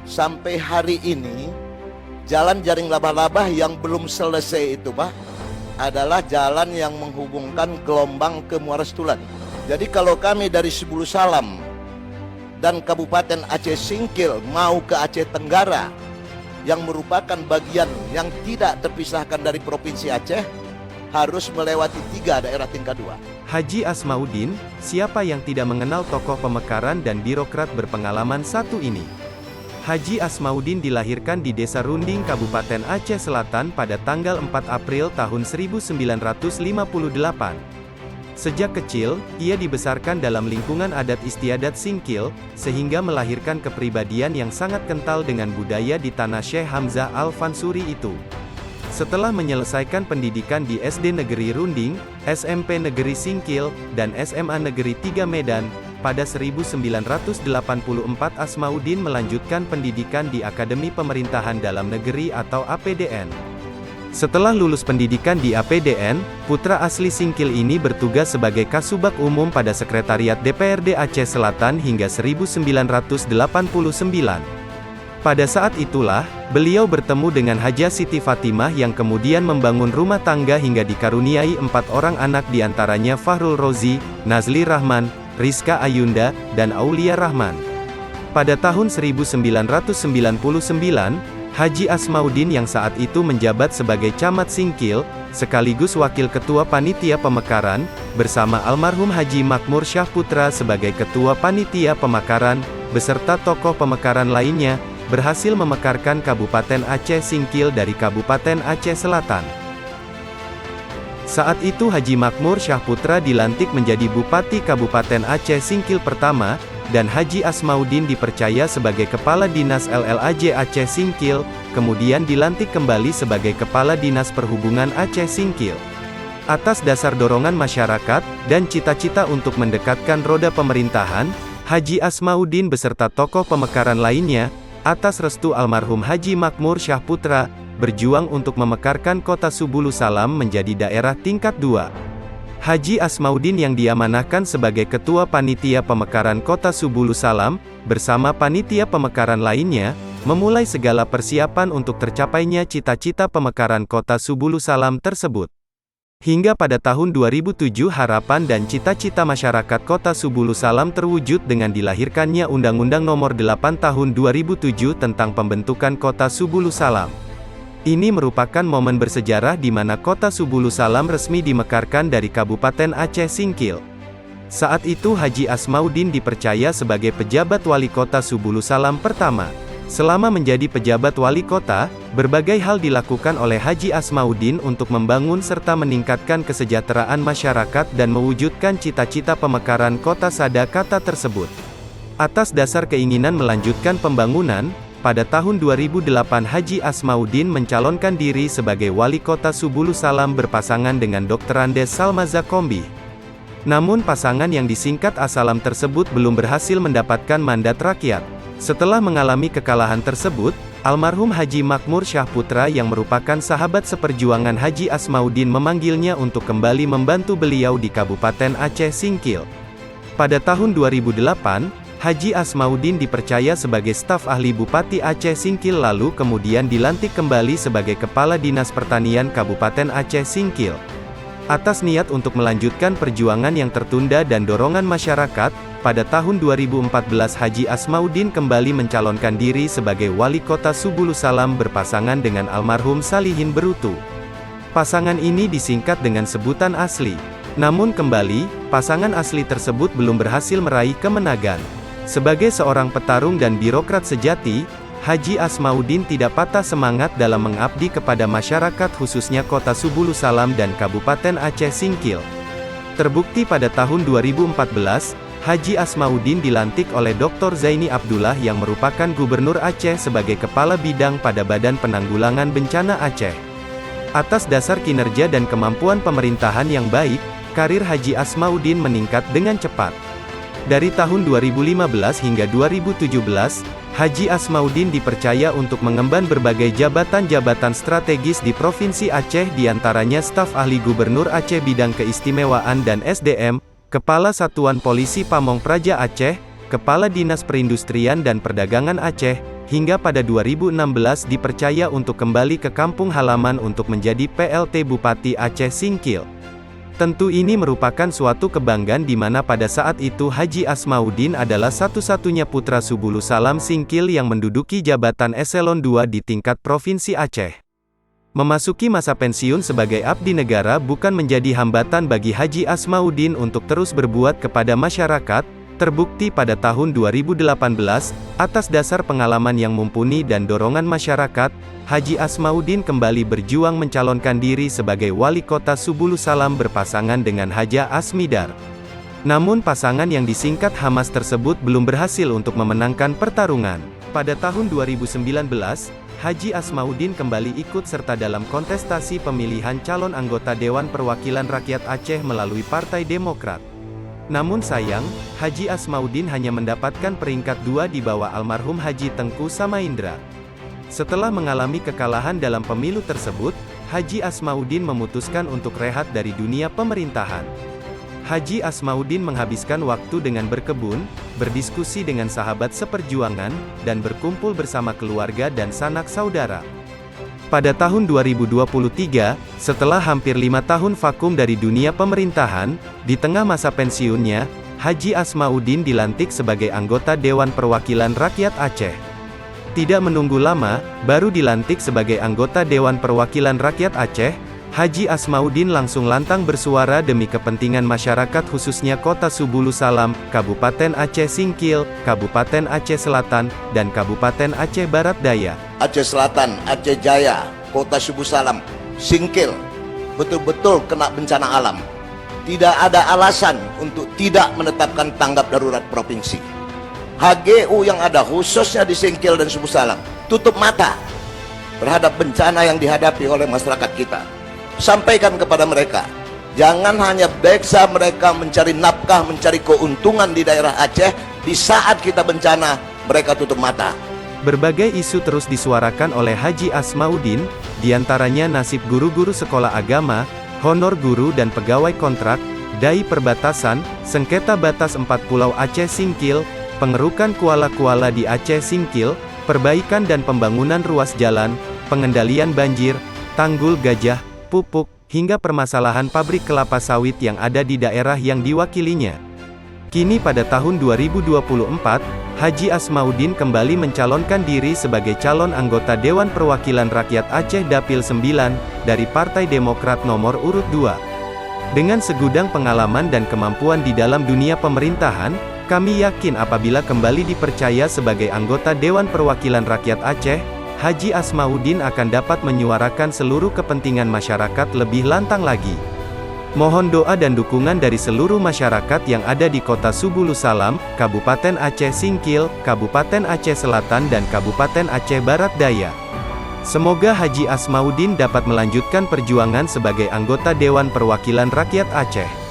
sampai hari ini jalan Jaring Laba-Laba yang belum selesai itu Pak adalah jalan yang menghubungkan Gelombang ke Muara Stulan. Jadi kalau kami dari Sebulu Salam dan Kabupaten Aceh Singkil mau ke Aceh Tenggara yang merupakan bagian yang tidak terpisahkan dari Provinsi Aceh, harus melewati 3 daerah tingkat 2. Haji Asmaudin, siapa yang tidak mengenal tokoh pemekaran dan birokrat berpengalaman satu ini? Haji Asmaudin dilahirkan di Desa Runding, Kabupaten Aceh Selatan pada tanggal 4 April tahun 1958. Sejak kecil, ia dibesarkan dalam lingkungan adat istiadat Singkil, sehingga melahirkan kepribadian yang sangat kental dengan budaya di tanah Syekh Hamzah Al-Fansuri itu. Setelah menyelesaikan pendidikan di SD Negeri Runding, SMP Negeri Singkil, dan SMA Negeri 3 Medan, pada 1984 Asmaudin melanjutkan pendidikan di Akademi Pemerintahan Dalam Negeri atau APDN. Setelah lulus pendidikan di APDN, putra asli Singkil ini bertugas sebagai Kasubag Umum pada Sekretariat DPRD Aceh Selatan hingga 1989. Pada saat itulah, beliau bertemu dengan Haja Siti Fatimah yang kemudian membangun rumah tangga hingga dikaruniai 4 orang anak diantaranya Fahrul Rozi, Nazli Rahman, Rizka Ayunda, dan Aulia Rahman. Pada tahun 1999, Haji Asmaudin yang saat itu menjabat sebagai Camat Singkil, sekaligus Wakil Ketua Panitia Pemekaran, bersama almarhum Haji Makmur Syahputra sebagai Ketua Panitia Pemekaran, beserta tokoh pemekaran lainnya, berhasil memekarkan Kabupaten Aceh Singkil dari Kabupaten Aceh Selatan. Saat itu Haji Makmur Syahputra dilantik menjadi Bupati Kabupaten Aceh Singkil pertama, dan Haji Asmaudin dipercaya sebagai Kepala Dinas LLAJ Aceh Singkil, kemudian dilantik kembali sebagai Kepala Dinas Perhubungan Aceh Singkil. Atas dasar dorongan masyarakat, dan cita-cita untuk mendekatkan roda pemerintahan, Haji Asmaudin beserta tokoh pemekaran lainnya, atas restu almarhum Haji Makmur Syahputra, berjuang untuk memekarkan kota Sebulu Salam menjadi daerah tingkat 2. Haji Asmaudin yang diamanahkan sebagai Ketua Panitia Pemekaran Kota Sebulu Salam, bersama panitia pemekaran lainnya, memulai segala persiapan untuk tercapainya cita-cita pemekaran kota Sebulu Salam tersebut. Hingga pada tahun 2007 harapan dan cita-cita masyarakat kota Sebulu Salam terwujud dengan dilahirkannya Undang-Undang Nomor 8 Tahun 2007 tentang pembentukan kota Sebulu Salam. Ini merupakan momen bersejarah di mana kota Sebulu Salam resmi dimekarkan dari Kabupaten Aceh Singkil. Saat itu Haji Asmaudin dipercaya sebagai pejabat wali kota Sebulu Salam pertama. Selama menjadi pejabat wali kota, berbagai hal dilakukan oleh Haji Asmaudin untuk membangun serta meningkatkan kesejahteraan masyarakat dan mewujudkan cita-cita pemekaran kota Sadakata tersebut. Atas dasar keinginan melanjutkan pembangunan, pada tahun 2008 Haji Asmaudin mencalonkan diri sebagai wali kota Sebulu Salam berpasangan dengan Dr. Andes Salmaza Kombi. Namun pasangan yang disingkat Asalam tersebut belum berhasil mendapatkan mandat rakyat. Setelah mengalami kekalahan tersebut, almarhum Haji Makmur Syahputra yang merupakan sahabat seperjuangan Haji Asmaudin memanggilnya untuk kembali membantu beliau di Kabupaten Aceh Singkil. Pada tahun 2008, Haji Asmaudin dipercaya sebagai staf ahli Bupati Aceh Singkil lalu kemudian dilantik kembali sebagai Kepala Dinas Pertanian Kabupaten Aceh Singkil. Atas niat untuk melanjutkan perjuangan yang tertunda dan dorongan masyarakat, pada tahun 2014 Haji Asmaudin kembali mencalonkan diri sebagai wali kota Sebulu Salam berpasangan dengan almarhum Salihin Berutu. Pasangan ini disingkat dengan sebutan asli. Namun kembali, pasangan asli tersebut belum berhasil meraih kemenangan. Sebagai seorang petarung dan birokrat sejati, Haji Asmaudin tidak patah semangat dalam mengabdi kepada masyarakat khususnya kota Sebulu Salam dan Kabupaten Aceh Singkil. Terbukti pada tahun 2014, Haji Asmaudin dilantik oleh Dr. Zaini Abdullah yang merupakan Gubernur Aceh sebagai Kepala Bidang pada Badan Penanggulangan Bencana Aceh. Atas dasar kinerja dan kemampuan pemerintahan yang baik, karir Haji Asmaudin meningkat dengan cepat. Dari tahun 2015 hingga 2017, Haji Asmaudin dipercaya untuk mengemban berbagai jabatan-jabatan strategis di Provinsi Aceh diantaranya staf ahli Gubernur Aceh Bidang Keistimewaan dan SDM, Kepala Satuan Polisi Pamong Praja Aceh, Kepala Dinas Perindustrian dan Perdagangan Aceh, hingga pada 2016 dipercaya untuk kembali ke kampung halaman untuk menjadi PLT Bupati Aceh Singkil. Tentu ini merupakan suatu kebanggaan di mana pada saat itu Haji Asmauddin adalah satu-satunya putra Subulu Salam Singkil yang menduduki jabatan eselon 2 di tingkat Provinsi Aceh. Memasuki masa pensiun sebagai abdi negara bukan menjadi hambatan bagi Haji Asmauddin untuk terus berbuat kepada masyarakat. Terbukti pada tahun 2018, atas dasar pengalaman yang mumpuni dan dorongan masyarakat, Haji Asmauddin kembali berjuang mencalonkan diri sebagai wali kota Subulu Salam berpasangan dengan Haja Asmidar. Namun pasangan yang disingkat Hamas tersebut belum berhasil untuk memenangkan pertarungan. Pada tahun 2019, Haji Asmauddin kembali ikut serta dalam kontestasi pemilihan calon anggota Dewan Perwakilan Rakyat Aceh melalui Partai Demokrat. Namun sayang, Haji Asmauddin hanya mendapatkan peringkat 2 di bawah almarhum Haji Tengku Samaindra. Setelah mengalami kekalahan dalam pemilu tersebut, Haji Asmauddin memutuskan untuk rehat dari dunia pemerintahan. Haji Asmauddin menghabiskan waktu dengan berkebun, berdiskusi dengan sahabat seperjuangan, dan berkumpul bersama keluarga dan sanak saudara. Pada tahun 2023, setelah hampir 5 tahun vakum dari dunia pemerintahan, di tengah masa pensiunnya, Haji Asmauddin dilantik sebagai anggota Dewan Perwakilan Rakyat Aceh. Tidak menunggu lama, baru dilantik sebagai anggota Dewan Perwakilan Rakyat Aceh, Haji Asmauddin langsung lantang bersuara demi kepentingan masyarakat khususnya Kota Subulu Salam, Kabupaten Aceh Singkil, Kabupaten Aceh Selatan, dan Kabupaten Aceh Barat Daya. Aceh Selatan, Aceh Jaya, Kota Subulu Salam, Singkil, betul-betul kena bencana alam. Tidak ada alasan untuk tidak menetapkan tanggap darurat provinsi. HGU yang ada khususnya di Singkil dan Subulu Salam, tutup mata terhadap bencana yang dihadapi oleh masyarakat kita. Sampaikan kepada mereka, jangan hanya beksa mereka mencari nafkah, mencari keuntungan di daerah Aceh, di saat kita bencana, mereka tutup mata. Berbagai isu terus disuarakan oleh Haji Asmauddin, diantaranya nasib guru-guru sekolah agama, honor guru dan pegawai kontrak, dai perbatasan, sengketa batas 4 pulau Aceh Singkil, pengerukan kuala-kuala di Aceh Singkil, perbaikan dan pembangunan ruas jalan, pengendalian banjir, tanggul gajah, pupuk, hingga permasalahan pabrik kelapa sawit yang ada di daerah yang diwakilinya. Kini pada tahun 2024, Haji Asmauddin kembali mencalonkan diri sebagai calon anggota Dewan Perwakilan Rakyat Aceh Dapil 9, dari Partai Demokrat nomor urut 2. Dengan segudang pengalaman dan kemampuan di dalam dunia pemerintahan, kami yakin apabila kembali dipercaya sebagai anggota Dewan Perwakilan Rakyat Aceh, Haji Asmauddin akan dapat menyuarakan seluruh kepentingan masyarakat lebih lantang lagi. Mohon doa dan dukungan dari seluruh masyarakat yang ada di Kota Subulu Salam, Kabupaten Aceh Singkil, Kabupaten Aceh Selatan dan Kabupaten Aceh Barat Daya. Semoga Haji Asmauddin dapat melanjutkan perjuangan sebagai anggota Dewan Perwakilan Rakyat Aceh.